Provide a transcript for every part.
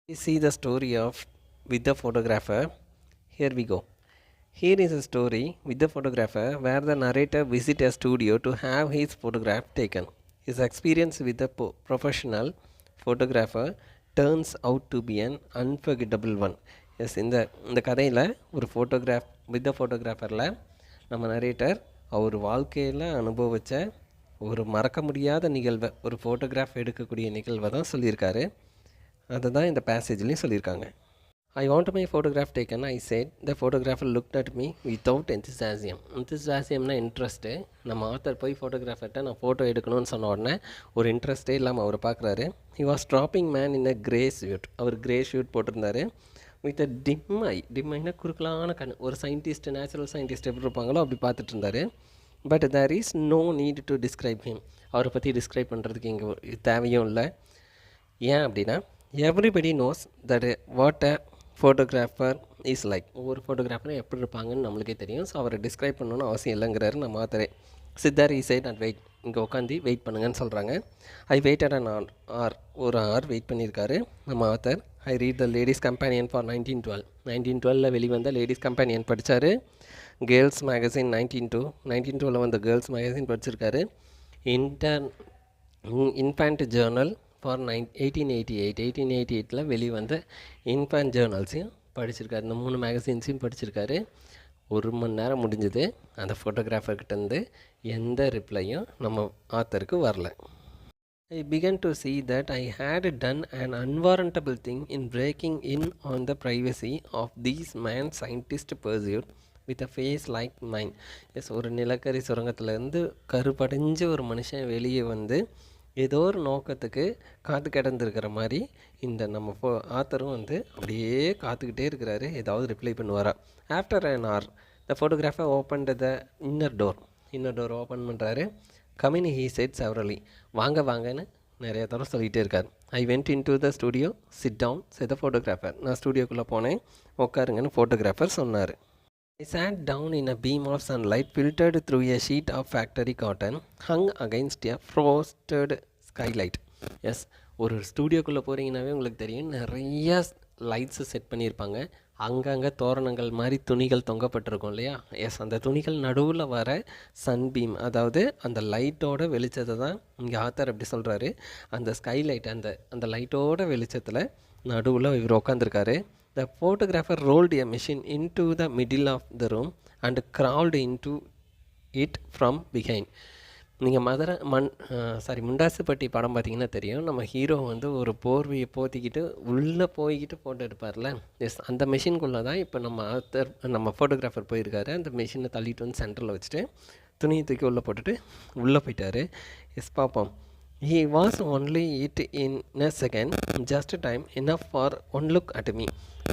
We see the story of with the photographer. Here we go. Here is a story with the photographer where the narrator visits a studio to have his photograph taken. His experience with the professional photographer turns out to be an unforgettable one. Yes இந்த கதையில் ஒரு photograph with the ஃபோட்டோகிராஃபரில் நம்ம narrator அவர் வாழ்க்கையில் அனுபவித்த ஒரு மறக்க முடியாத நிகழ்வை ஒரு ஃபோட்டோகிராஃப் எடுக்கக்கூடிய நிகழ்வை தான் சொல்லியிருக்காரு. அதை தான் இந்த பேசேஜ்லேயும் சொல்லியிருக்காங்க. I want my photograph taken, I said. The photographer looked at me without enthusiasm. Enthusiasmனா இன்ட்ரெஸ்ட்டு. நம்ம ஆத்தர் போய் ஃபோட்டோகிராஃபர்கிட்ட நான் ஃபோட்டோ எடுக்கணும்னு சொன்ன உடனே ஒரு இன்ட்ரெஸ்ட்டே இல்லாமல் அவர் பார்க்குறாரு. He was dropping man in a grey suit. அவர் கிரே ஷூட் போட்டிருந்தார். வித் அ டிம் ஐனா குறுக்கலான கண். ஒரு சயின்டிஸ்ட், நேச்சுரல் சயின்டிஸ்ட் எப்படி இருப்பாங்களோ அப்படி பார்த்துட்டு இருந்தார். But there is no need to describe him. அவரை பற்றி டிஸ்கிரைப் பண்ணுறதுக்கு இங்கே தேவையும் இல்லை. ஏன் அப்படின்னா everybody knows that what a photographer is like. ஒவ்வொரு ஃபோட்டோகிராஃபரும் எப்படி இருப்பாங்கன்னு நம்மளுக்கே தெரியும். ஸோ அவரை டிஸ்கிரைப் பண்ணணுன்னு அவசியம் இல்லைங்கிறாரு நம்ம ஆத்தரே. Sit there he said and wait. இங்கே உட்காந்து வெயிட் பண்ணுங்கன்னு சொல்கிறாங்க. I waited an hour. ஒரு ஆர் வெயிட் பண்ணியிருக்காரு நம்ம ஆத்தர். I read the ladies companion for 1912 வெளிவந்த லேடிஸ் கம்பேனியன் படித்தார். கேர்ள்ஸ் மேகசின் 1912 வந்த கேர்ள்ஸ் மேகசின் படிச்சிருக்காரு. இன்ஃபேண்ட் ஜேர்னல் ஃபார் 1888 வெளிவந்த இன்ஃபேண்ட் ஜேர்னல்ஸையும் படிச்சிருக்காரு. இந்த 3 மேகசின்ஸையும் படிச்சிருக்காரு. 1 மணி நேரம் முடிஞ்சது. அந்த ஃபோட்டோகிராஃபர்கிட்டேருந்து எந்த ரிப்ளையும் நம்ம ஆத்தருக்கு வரல. I began to see that I had done an unwarrantable thing in breaking in on the privacy of these man scientist pursuit with a face like mine. Yes, ஒரு நிலக்கரி சுரங்கத்திலேருந்து கருப்படைஞ்ச ஒரு மனுஷன் வெளியே வந்து ஏதோ ஒரு நோக்கத்துக்கு காத்து கிடந்துருக்கிற மாதிரி இந்த நம்ம ஆத்தரும் வந்து அப்படியே காத்துக்கிட்டே இருக்கிறாரு. ஏதாவது ரிப்ளை பண்ணுவாரா. After an hour the photographer opened the inner door open பண்ணுறாரு. Come in he said severally. வாங்கன்னு நிறைய தடவை சொல்லிகிட்டே இருக்கார். I went in to the studio. Sit down said the photographer. நான் ஸ்டுடியோக்குள்ளே போனேன். உட்காருங்கன்னு ஃபோட்டோகிராஃபர் சொன்னார். I sat down in a beam of sunlight filtered through a sheet of factory cotton hung against a frosted skylight. Yes, ஒரு ஸ்டூடியோக்குள்ளே போகிறீங்கன்னாவே உங்களுக்கு தெரியும், நிறைய லைட்ஸு செட் பண்ணியிருப்பாங்க. அங்கங்கே தோரணங்கள் மாதிரி துணிகள் தொங்கப்பட்டிருக்கும் இல்லையா. எஸ், அந்த துணிகள் நடுவில் வர சன்பீம், அதாவது அந்த லைட்டோட வெளிச்சத்தை தான் இங்கே ஆத்தர் அப்படி சொல்கிறாரு. அந்த ஸ்கைலைட், அந்த லைட்டோட வெளிச்சத்தில் நடுவில் இவர் உட்காந்துருக்காரு. The photographer rolled a machine into the middle of the room and crawled into it from behind. நீங்கள் முண்டாசுப்பட்டி படம் பார்த்தீங்கன்னா தெரியும். நம்ம ஹீரோ வந்து ஒரு போர்வையை போத்திக்கிட்டு உள்ளே போய்கிட்டு ஃபோட்டோ எடுப்பார்ல. எஸ், அந்த மெஷின்குள்ளே தான் இப்போ நம்ம ஃபோட்டோகிராஃபர் போயிருக்காரு. அந்த மெஷினை தள்ளிட்டு வந்து சென்டரில் வச்சுட்டு துணியை தூக்கி உள்ளே போட்டுட்டு உள்ளே போயிட்டார். எஸ், பார்ப்போம். He was only it in a second, just time enough for one look at me.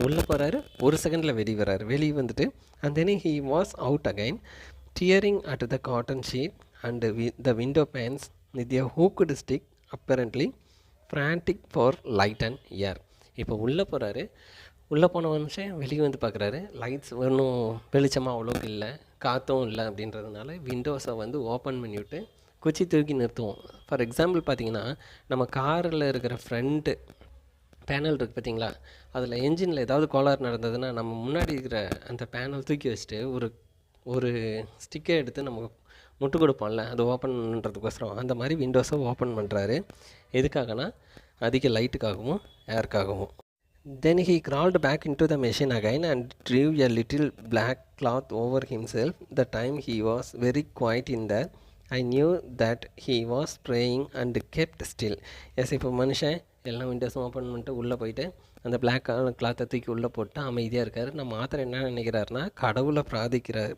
உள்ளே போகிறாரு, ஒரு செகண்டில் வெளியே வந்துட்டு and then he was out again, tearing at the cotton sheet and the window panes with a hooked stick, apparently frantic for light and air. இப்போ உள்ளே போன நிமிஷம் வெளியே வந்து பார்க்குறாரு. லைட்ஸ் ஒன்றும் வெளிச்சமாக அவ்வளோக்கு இல்லை, காற்றும் இல்லை. அப்படின்றதுனால விண்டோஸை வந்து ஓப்பன் பண்ணிவிட்டு குச்சி தூக்கி நிறுத்துவோம். ஃபார் எக்ஸாம்பிள் பார்த்தீங்கன்னா, நம்ம காரில் இருக்கிற ஃப்ரண்ட்டு பேனல் இருக்குது பார்த்தீங்களா, அதில் என்ஜினில் ஏதாவது கோளாறு நடந்ததுன்னா நம்ம முன்னாடி இருக்கிற அந்த பேனல் தூக்கி வச்சுட்டு ஒரு ஸ்டிக்கை எடுத்து நம்ம முட்டு கொடுப்போம்ல, அது ஓப்பன் பண்ணுறதுக்கோசரம் அந்த மாதிரி விண்டோஸை ஓப்பன் பண்ணுறாரு. எதுக்காகனா அதிக லைட்டுக்காகவும் ஏருக்காகவும். Then he crawled back into the machine again and drew a little black cloth over himself. The time he was very quiet in there, I knew that he was praying and kept still. Yes, இப்போ மனுஷன் எல்லாம் விண்டோஸும் open பண்ணிட்டு உள்ளே போயிட்டு அந்த black கிளாத்தை தூக்கி உள்ளே போட்டு அமைதியாக இருக்கார். நம்ம ஆத்தர் என்ன நினைக்கிறாருன்னா, கடவுளை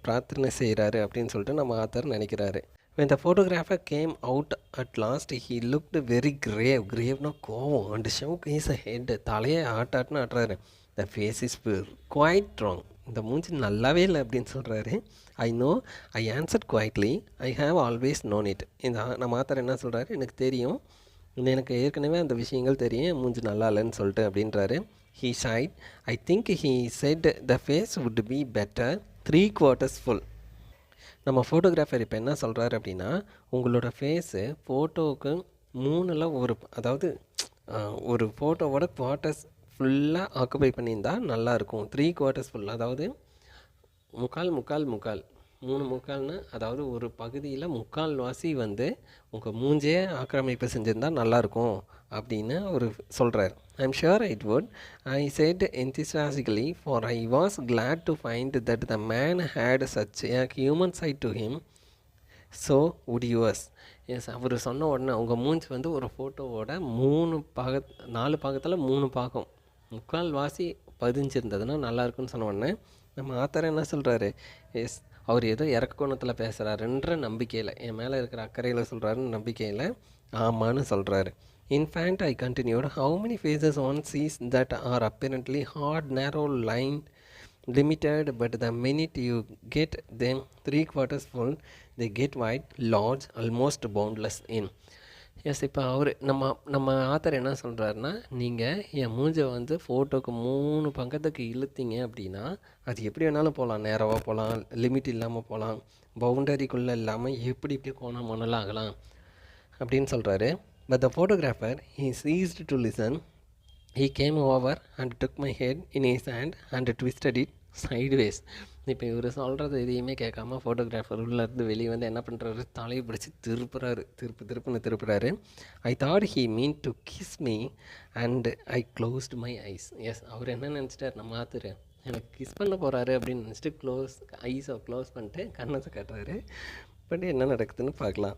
பிரார்த்தனை செய்கிறாரு அப்படின்னு சொல்லிட்டு நம்ம ஆத்தர் நினைக்கிறாரு. When the photographer came out at last, he looked very graveனா கோவம், and shook his head. தலையை ஆட்டுறாரு. The face is quite wrong. இந்த மூஞ்சி நல்லாவே இல்லை அப்படின்னு சொல்கிறாரு. I know, I answered quietly, I have always known it. இந்த நம்ம ஆத்தர் என்ன சொல்கிறாரு, எனக்கு தெரியும், எனக்கு ஏற்கனவே அந்த விஷயங்கள் தெரியும், மூஞ்சி நல்லா இல்லைன்னு சொல்லிட்டு அப்படின்றாரு. He said. I think he said the face would be better 3/4 full. நம்ம ஃபோட்டோகிராஃபர் இப்போ என்ன சொல்கிறாரு அப்படின்னா, உங்களோட ஃபேஸு ஃபோட்டோவுக்கு 3ல் ஒரு, அதாவது ஒரு ஃபோட்டோவோட குவார்ட்டர்ஸ் ஃபுல்லாக ஆக்குபை பண்ணியிருந்தா நல்லாயிருக்கும். 3/4 ஃபுல், அதாவது முக்கால் முக்கால் முக்கால் 3 முக்கால்னு, அதாவது ஒரு பகுதியில் முக்கால்வாசி வந்து உங்கள் மூஞ்சே ஆக்கிரமிப்பு செஞ்சுருந்தா நல்லாயிருக்கும் அப்படின்னு அவர் சொல்கிறார். I'm sure it would, I set enthusiastically, for I was glad to find that the man had such a human side to him. So would yours. Yes, அவர் சொன்ன உடனே உங்கள் மூஞ்சி வந்து ஒரு ஃபோட்டோவோட 4 பாகத்தில் 3 பாகம் முக்கால்வாசி பதிஞ்சிருந்ததுன்னா நல்லாயிருக்குன்னு சொன்ன உடனே நம்ம ஆத்தர் என்ன சொல்கிறாரு, எஸ், அவர் ஏதோ இறக்க கோணத்தில் பேசுகிறாருன்ற நம்பிக்கையில், என் மேலே இருக்கிற அக்கறையில் சொல்கிறாருன்னு நம்பிக்கையில் ஆமான்னு சொல்கிறாரு. In fact I continued, how many faces one sees that are apparently hard narrow line limited, but the minute you get them 3/4 full they get wide, large, almost boundless in. Yes, இப்போ அவர் நம்ம ஆத்தர் என்ன சொல்கிறாருன்னா, நீங்கள் என் மூஞ்சை வந்து ஃபோட்டோக்கு 3 பக்கத்துக்கு இழுத்தீங்க அப்படின்னா அது எப்படி வேணாலும் போகலாம், நேராக போகலாம், லிமிட் இல்லாமல் போகலாம், பவுண்டரிக்குள்ளே இல்லாமல் எப்படி கோணம் மணலாம் ஆகலாம் அப்படின்னு சொல்கிறாரு. But the photographer he ceased to listen. He came over and took my head in his hand and twisted it sideways. இப்போ இவர் சொல்கிறது எதையுமே கேட்காம ஃபோட்டோகிராஃபர் உள்ளேருந்து வெளியே வந்து என்ன பண்ணுறாரு, தலையை பிடிச்சி திருப்புறாரு. I thought he meant to kiss me and I closed my eyes. Yes, அவர் என்ன நினச்சிட்டார், நம்ம ஆத்துரு எனக்கு கிஸ் பண்ண போகிறாரு அப்படின்னு நினச்சிட்டு ஐஸை க்ளோஸ் பண்ணிட்டு கண்ணத்தை கட்டுறாரு. பட் என்ன நடக்குதுன்னு பார்க்கலாம்.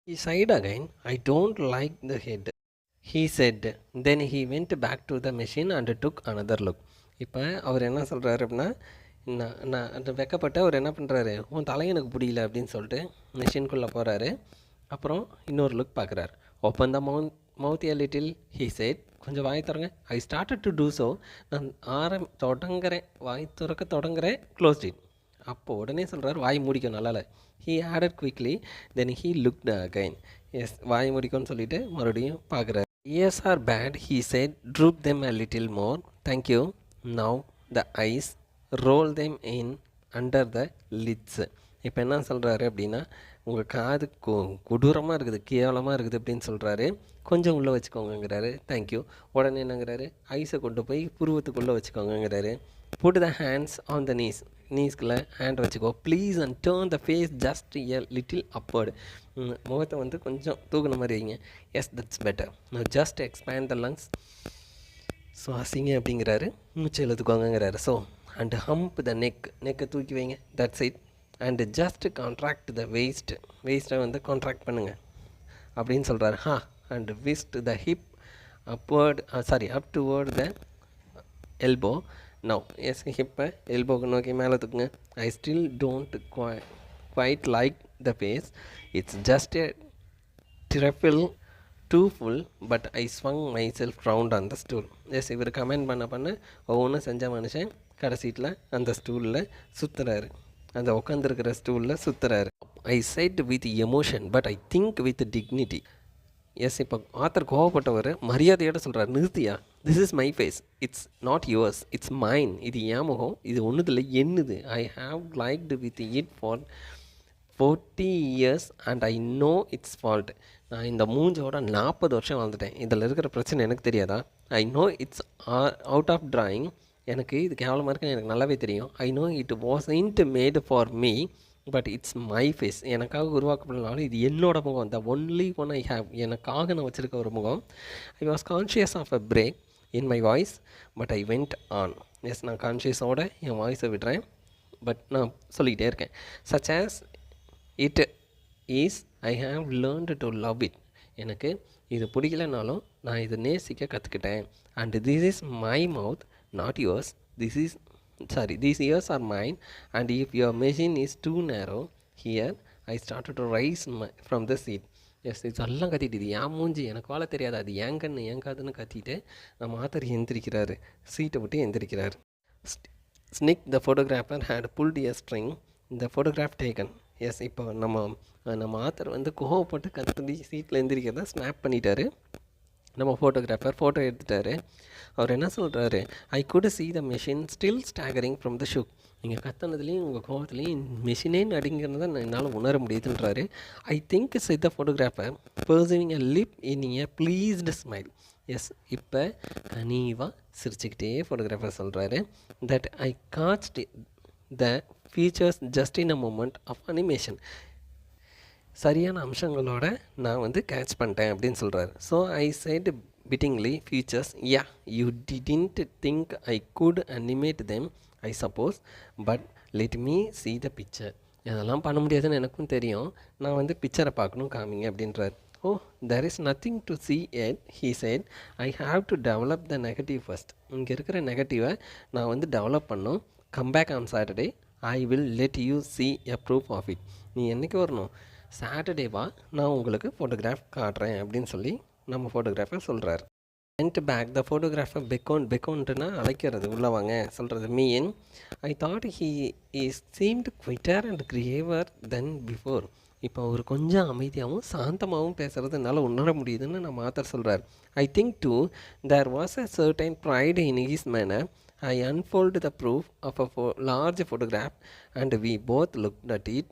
He sighed again. I don't like the head, he said. Then he went back to the machine and took another look. இப்போ அவர் என்ன சொல்கிறாரு அப்படின்னா, நான் வெக்கப்பட்டு அவர் என்ன பண்ணுறாரு, உன் தலை எனக்கு பிடிக்கல அப்படின்னு சொல்லிட்டு மெஷின்குள்ளே போகிறாரு. அப்புறம் இன்னொரு லுக் பார்க்குறாரு. Open the mouth a little, he said. கொஞ்சம் வாய் திறங்க. I started to do so. நான் வாய் திறக்க தொடங்குறேன். Closed it. அப்போ உடனே சொல்கிறார், வாய் முடிக்கும் நல்லால. he added quickly, then he looked again. Yes, வாய் முடிக்கும்னு சொல்லிட்டு மறுபடியும் பார்க்குறாரு. ears are bad, he said. Droop them a little more, thank you. Now the eyes, roll them in under the lids. இப்போ என்ன சொல்கிறாரு அப்படின்னா, உங்கள் காது கொடூரமாக இருக்குது, கேவலமாக இருக்குது அப்படின்னு சொல்கிறாரு. கொஞ்சம் உள்ளே வச்சுக்கோங்கிறாரு. தேங்க்யூ. உடனே என்னங்கிறாரு, ஐஸை கொண்டு போய் புருவத்துக்குள்ளே வச்சுக்கோங்கிறாரு. Put the hands on the நீஸ்குள்ளே ஹேண்ட் வச்சுக்கோ please, and turn the face just a little upward. முகத்தை வந்து கொஞ்சம் தூக்குன மாதிரி வைங்க. Yes, that's better. Just expand the lungs. So அசிங்க அப்படிங்கிறாரு. மூச்சை எழுத்துக்கோங்கிறாரு. ஸோ அண்ட் ஹம்ப் த நெக்கை தூக்கி வைங்க. That's it. And just contract the வெயிஸ்ட்டை வந்து கான்ட்ராக்ட் பண்ணுங்கள் அப்படின்னு சொல்கிறாரு. And twist the hip up toward the elbow. Now S, ஹிப்பை எல்போக்கு நோக்கி மேலே தூக்குங்க. I still don't quite like the face. It's just a trifle too full, but I swung myself round on the stool. Yes, இவர் comment பண்ண ஒவ்வொன்றும் செஞ்ச மனுஷன் கடைசீட்டில் அந்த ஸ்டூலில் சுற்றுறாரு, அந்த உட்காந்துருக்கிற ஸ்டூலில் சுற்றுறாரு. I said with emotion, but I think with dignity. Yes, இப்போ ஆத்தர் கோவப்பட்டவர் மரியாதையோடு சொல்கிறார், நிறுத்தியா, this is my face, it's not yours, it's mine. இது என் முகம், இது ஒன்றுதில்லை, என்னது. I have liked with it for 40 years and I know its fault. நான் இந்த மூஞ்சோட 40 வருஷம் வாழ்ந்துட்டேன், இதில் இருக்கிற பிரச்சனை எனக்கு தெரியாதா? I know it's out of drawing, எனக்கு இது கேவலமாக இருக்குன்னு எனக்கு நல்லாவே தெரியும். I know it wasn't made for me, but it's my face. எனக்காக உருவாக்கப்படனாலும் இது என்னோட முகம், the only one I have. எனக்காக நான் வச்சுருக்க ஒரு முகம். I was conscious of a break in my voice, but I went on. Yes, நான் கான்ஷியஸோடு என் வாய்ஸை விடுறேன், பட் நான் சொல்லிக்கிட்டே இருக்கேன். Such as it is, I have learned to love it. எனக்கு இது பிடிக்கலனாலும் நான் இதை நேசிக்க கற்றுக்கிட்டேன். And this is my mouth, not yours. These ears are mine, and if your machine is too narrow here, I started to rise from the seat. Yes, இதெல்லாம் கத்திட்டு, இது ஏன் மூஞ்சி, எனக்கு வாழ தெரியாது, அது ஏன் கண்ணு ஏன் காதுன்னு கத்திட்டு நம்ம ஆத்தர் எந்திரிக்கிறாரு, சீட்டை விட்டு எந்திரிக்கிறார். Snick the photographer had pulled a string, the photograph taken. Yes, இப்போ நம்ம ஆத்தர் வந்து கோவப்பட்டு கத்தி சீட்டில் எந்திரிக்கிறத ஸ்னாப் பண்ணிட்டாரு. நம்ம ஃபோட்டோகிராஃபர் ஃபோட்டோ எடுத்துட்டாரு. அவர் என்ன சொல்கிறாரு, I could see the machine still staggering from the shock. நீங்கள் கத்துனதுலேயும் உங்கள் கோவத்துலேயும் மிஷினே நடுங்கிறத என்னால் உணர முடியுதுன்றாரு. I think said the photographer pursuing a lip in a pleased smile. Yes, இப்போ கனிவாக சிரிச்சுக்கிட்டே ஃபோட்டோகிராஃபர் சொல்கிறாரு, that I caught the features just in a moment of animation. சரியான அம்சங்களோட நான் வந்து கேட்ச் பண்ணிட்டேன் அப்படின்னு சொல்கிறாரு. So I said bittingly features, yeah, you didn't think I could animate them, I suppose, but let me see the picture. இதெல்லாம் பண்ண முடியாதுன்னு எனக்கும் தெரியும், நான் வந்து பிக்சரை பார்க்கணும், காமிங்க அப்படின்றார். ஓ, there is nothing to see yet, he said, I have to develop the negative first. இங்கே இருக்கிற நெகட்டிவை நான் வந்து டெவலப் பண்ணணும். come back on Saturday, I will let you see a proof of it. நீ என்றைக்கு வரணும்? சாட்டர்டேவா, நான் உங்களுக்கு ஃபோட்டோகிராஃப் காட்டுறேன் அப்படின்னு சொல்லி நம்ம ஃபோட்டோகிராஃபர் சொல்கிறார். went back, the photographer beckoned அழைக்கிறது, உள்ளே வாங்க சொல்கிறது. Mean I thought he seemed quieter and graver than before. இப்போ அவர் கொஞ்சம் அமைதியாகவும் சாந்தமாகவும் பேசுகிறது என்னால் உணர முடியுதுன்னு நம்ம ஆத்தர் சொல்கிறார். I think too there was a certain pride in his manner. I unfolded the proof of a large photograph and we both looked at it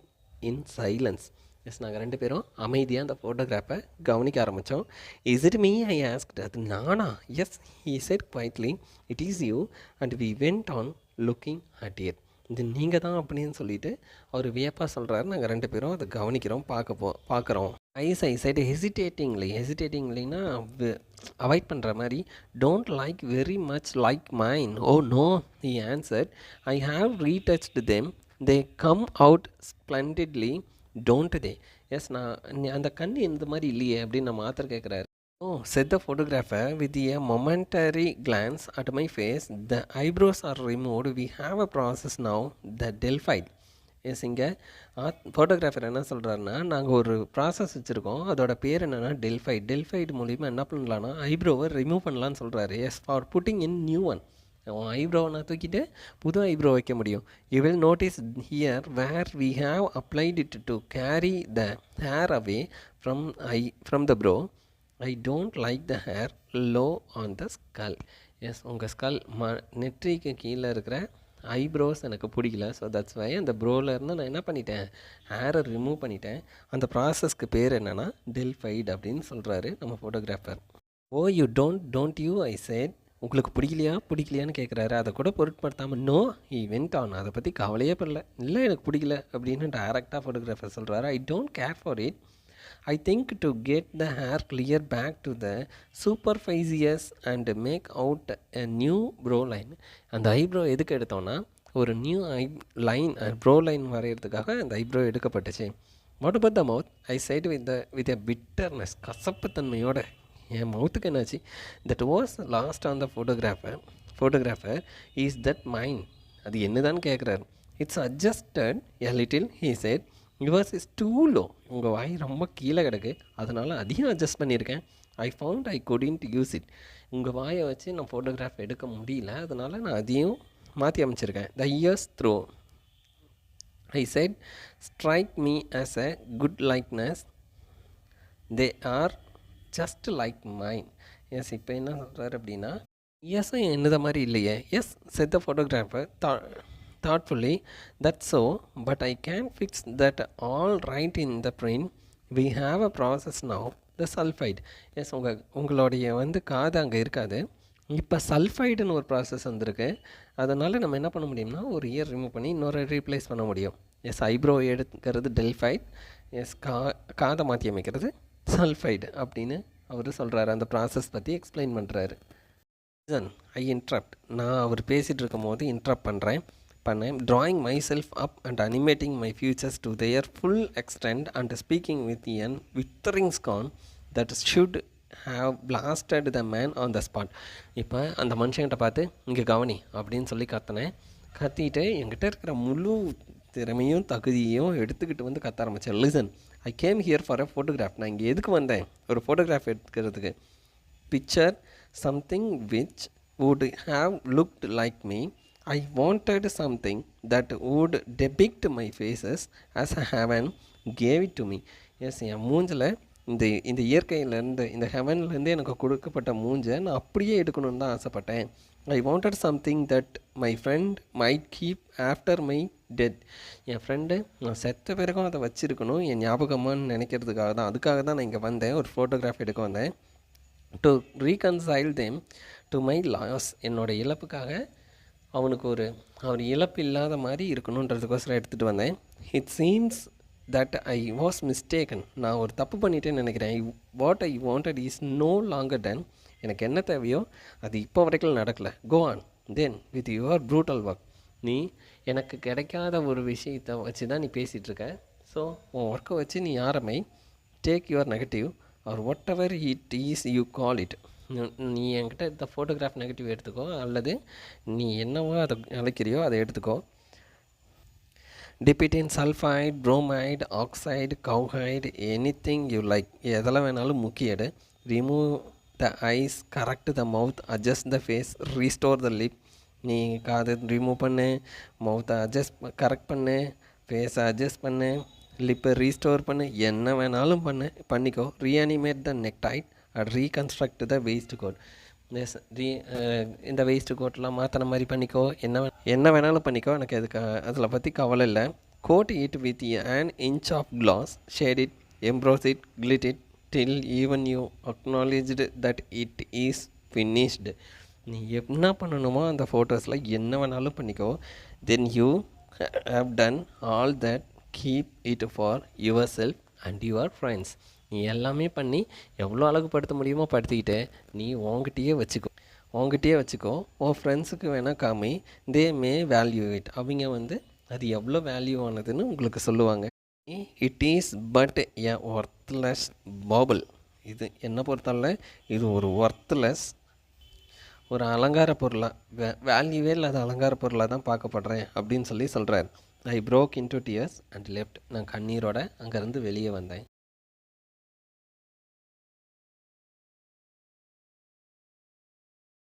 in silence. Yes, நாங்கள் ரெண்டு பேரும் அமைதியாக அந்த ஃபோட்டோகிராஃபை கவனிக்க ஆரம்பித்தோம். Is it me, I asked. அது நானா? Yes, he said quietly, it is you, and we went on looking at it. இது நீங்கள் தான் அப்படின்னு சொல்லிட்டு அவர் வியப்பாக சொல்கிறாரு. நாங்கள் ரெண்டு பேரும் அதை கவனிக்கிறோம், பார்க்குறோம். ஐ செட் ஹெசிடேட்டிங்லினா அவாய்ட் பண்ணுற மாதிரி. Don't like very much like mine. Oh no, he answered, I have retouched them, they come out splendidly, don't they. Yes, நான் அந்த கண் இந்த மாதிரி இல்லையே அப்படின்னு நம்ம ஆத்தர் கேட்குறாரு. ஓ, said the photographer with a momentary glance at my face, the eyebrows are removed, we have a process now, the Delphi. Yes, இங்கே ஃபோட்டோகிராஃபர் என்ன சொல்கிறாருன்னா, நாங்கள் ஒரு ப்ராசஸ் வச்சுருக்கோம், அதோட பேர் என்னென்னா டெல்ஃபைடு மூலிமா என்ன பண்ணலான்னா ஐப்ரோவை ரிமூவ் பண்ணலான்னு சொல்கிறாரு. Yes, for putting in new one. ஐப்ரோவை நான் தூக்கிட்டு புது ஐப்ரோ வைக்க முடியும். You will notice here where we have applied it to carry the hair away from the brow. I don't like the hair low on the skull. Yes, உங்கள் skull நெற்றிக்கு கீழே இருக்கிற ஐப்ரோஸ் எனக்கு பிடிக்கல. ஸோ தட்ஸ் வை அந்த ப்ரோலேருந்து நான் என்ன பண்ணிட்டேன், ஹேரை ரிமூவ் பண்ணிட்டேன். அந்த ப்ராசஸ்க்கு பேர் என்னென்னா டெல்ஃபைடு அப்படின்னு சொல்கிறாரு நம்ம photographer. Oh, you don't you, I said. உங்களுக்கு பிடிக்கலையான்னு கேட்குறாரு. அதை கூட பொருட்படுத்தாமல் நோ, ஹி வெண்ட் ஆன். அதை பற்றி கவலையே படல. இல்லை, எனக்கு பிடிக்கல அப்படின்னு டைரெக்டாக ஃபோட்டோகிராஃபர் சொல்கிறாரு. I don't care for it. I think to get the hair clear back to the superficies and make out a new brow line. அந்த ஐப்ரோ எதுக்கு எடுத்தோன்னா, ஒரு நியூ லைன் ப்ரோ லைன் வரைகிறதுக்காக அந்த ஐப்ரோ எடுக்கப்பட்டுச்சு. What about the mouth, I said with a bitterness. கசப்புத்தன்மையோட என் மவுத்துக்கு என்னாச்சு. That was lost on the photographer is that mind. அது என்னதான்னு கேட்குறாரு. It's adjusted a little, he said. Yours is too low. உங்கள் வாய் ரொம்ப கீழே கிடக்கு, அதனால் அதையும் அட்ஜஸ்ட் பண்ணியிருக்கேன். I found I couldn't use it. உங்கள் வாயை வச்சு நான் ஃபோட்டோகிராஃப் எடுக்க முடியல, அதனால் நான் அதையும் மாற்றி அமைச்சிருக்கேன். The years through, I said, strike me as a good likeness, they are just like mine. Yes, இப்போ என்ன சொல்கிறாரு அப்படின்னா, எஸ்ஸும் என்னத மாதிரி இல்லையே. Yes, said the photographer thoughtfully, that's so, but I can fix that all right in the print. We have a process now, the sulfide. Yes, உங்களுடைய வந்து காது அங்கே இருக்காது, இப்போ சல்ஃபைடுன்னு ஒரு ப்ராசஸ் வந்திருக்கு. அதனால் நம்ம என்ன பண்ண முடியும்னா, ஒரு இயர் ரிமூவ் பண்ணி இன்னொரு ரீப்ளேஸ் பண்ண முடியும். எஸ், ஐப்ரோ எடுக்கிறது டெல்ஃபைட். எஸ், காதை மாற்றி அமைக்கிறது சல்ஃபைடு அப்படின்னு அவர் சொல்கிறாரு. அந்த ப்ராசஸ் பற்றி எக்ஸ்பிளைன் பண்ணுறாரு. ஐ இன்ட்ரப்ட். நான் அவர் பேசிகிட்டு இருக்கும் போது இன்ட்ரப்ட் பண்ணேன். drawing myself up and animating my features to their full extent and speaking with an withering scorn that should have blasted the man on the spot. இப்போ அந்த மனுஷங்கிட்ட பார்த்து இங்கே கவனி அப்படின்னு சொல்லி கத்திட்டு என்கிட்ட இருக்கிற முழு திறமையும் தகுதியையும் எடுத்துக்கிட்டு வந்து கத்த ஆரம்பித்தேன். Listen, I came here for a photograph. நான் இங்கே எதுக்கு வந்தேன், ஒரு ஃபோட்டோகிராஃப் எடுக்கிறதுக்கு. Picture something which would have looked like me. I wanted something that would depict my faces as heaven gave it to me. Yes, என் மூஞ்சில் இந்த இந்த இயற்கையிலேருந்து இந்த ஹெவன்லேருந்து எனக்கு கொடுக்கப்பட்ட மூஞ்சை நான் அப்படியே எடுக்கணும்னு தான் ஆசைப்பட்டேன். I wanted something that my friend might keep after my death. N friend நான் செத்த பிறகும் அதை வச்சுருக்கணும் என் ஞாபகமானு நினைக்கிறதுக்காக தான், அதுக்காக தான் நான் இங்கே வந்தேன், ஒரு ஃபோட்டோகிராஃப் எடுக்க வந்தேன். To reconcile them to my loss. என்னோடய இழப்புக்காக அவனுக்கு அவர் இழப்பு இல்லாத மாதிரி இருக்கணுன்றதுக்கோசரம் எடுத்துகிட்டு வந்தேன். It seems that I was mistaken. நான் ஒரு தப்பு பண்ணிட்டேன்னு நினைக்கிறேன். What I wanted is no longer then. எனக்கு என்ன தேவையோ அது இப்போ வரைக்கும் நடக்கலை. Go on then with your brutal work. நீ எனக்கு கிடைக்காத ஒரு விஷயத்தை வச்சு தான் நீ பேசிகிட்ருக்க. ஸோ உன் ஒர்க்கை வச்சு நீ ஆரம்பி. Take your negative or whatever it is you call it. நீ என்கிட்ட இந்த ஃபோட்டோகிராஃப் நெகட்டிவ் எடுத்துக்கோ, அல்லது நீ என்னவோ அதை அழைக்கிறியோ அதை எடுத்துக்கோ. டிபிட்டின் சல்ஃபைட், புரோமைட், ஆக்சைடு, கவுஹைடு, எனிதிங் யூ லைக். எதெல்லாம் வேணாலும் முக்கிய எடு. Remove the eyes, correct the mouth, adjust the face, restore the lip. நீ காது ரிமூவ் பண்ணு, மவுத்தை கரெக்ட் பண்ணு, ஃபேஸை அட்ஜஸ்ட் பண்ணு, லிப்பை ரீஸ்டோர் பண்ணு, என்ன வேணாலும் பண்ணிக்கோ. Reanimate the necktie and reconstruct the waistcoat. இந்த வேஸ்ட் கோட்லாம் மாற்றின மாதிரி பண்ணிக்கோ. என்ன வேணாலும் பண்ணிக்கோ, எனக்கு அதுக்கு அதில் பற்றி கவலை இல்லை. Coat it with an inch of gloss, shade it, embrace it, glit it till even you acknowledged that it is finished. நீ என்ன பண்ணணுமோ அந்த ஃபோட்டோஸில் என்ன வேணாலும் பண்ணிக்கோ. Then you have done all that. Keep it for yourself and your friends. நீ எல்லாமே பண்ணி எவ்வளோ அழகுப்படுத்த முடியுமோ படுத்திக்கிட்டு நீ உங்ககிட்டயே வச்சுக்கோ. உன் ஃப்ரெண்ட்ஸுக்கு வேணால் காமி. They may value it. அவங்க அது எவ்வளோ வேல்யூ ஆனதுன்னு உங்களுக்கு சொல்லுவாங்க. It is but a worthless bauble. இது என்னை பொறுத்தவரை இது ஒரு ஒர்த்லெஸ், ஒரு அலங்கார பொருளாக, வேல்யூவே இல்லாத அலங்கார பொருளாக தான் பார்க்கப்படுறேன் அப்படின்னு சொல்கிறார். I broke into tears and left. நான் கண்ணீரோட அங்கேருந்து வெளியே வந்தேன்.